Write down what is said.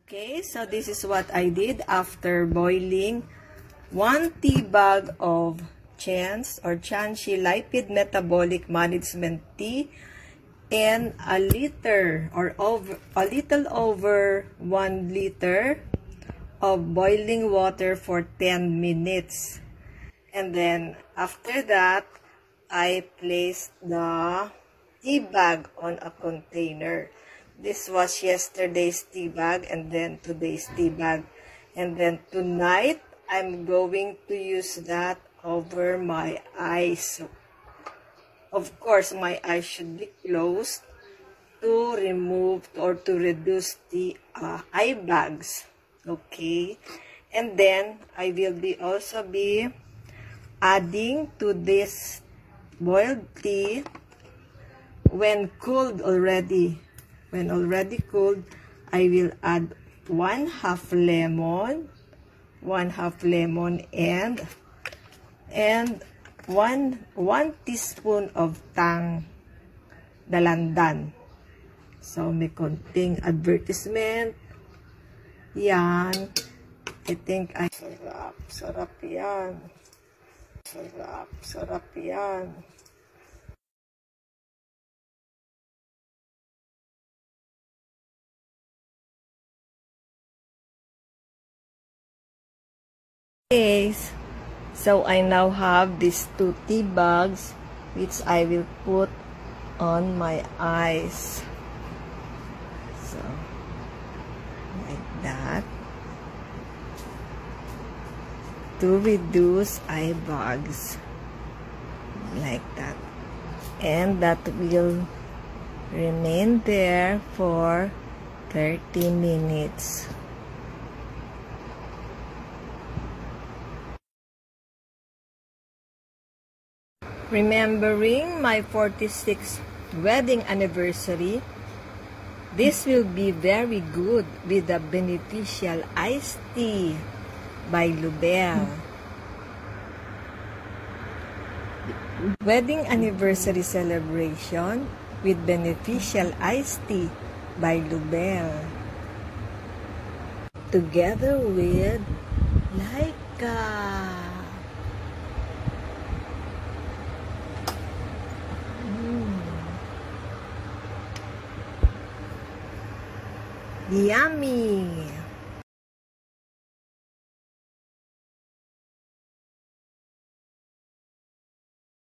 Okay, so this is what I did after boiling 1 tea bag of CHANS or Chanshi Lipid Metabolic Management Tea and a little over 1 liter of boiling water for 10 minutes. And then after that, I placed the tea bag on a container. This was yesterday's tea bag and then today's tea bag. And then tonight, I'm going to use that over my eyes. Of course, my eyes should be closed to remove or to reduce the eye bags. Okay. And then, I will also be adding to this boiled tea when cooled already. When already cooled, I will add 1/2 lemon, and one teaspoon of tang dalandan. So may konting advertisement. Yan. I think sarap yan. Sarap yan. Okay, so I now have these 2 tea bags which I will put on my eyes. So, like that. To reduce eye bags. Like that. And that will remain there for 30 minutes. Remembering my 46th wedding anniversary, this will be very good with the Beneficial Iced Tea by Lubell. Wedding anniversary celebration with Beneficial Iced Tea by Lubell. Together with Laika. Yummy!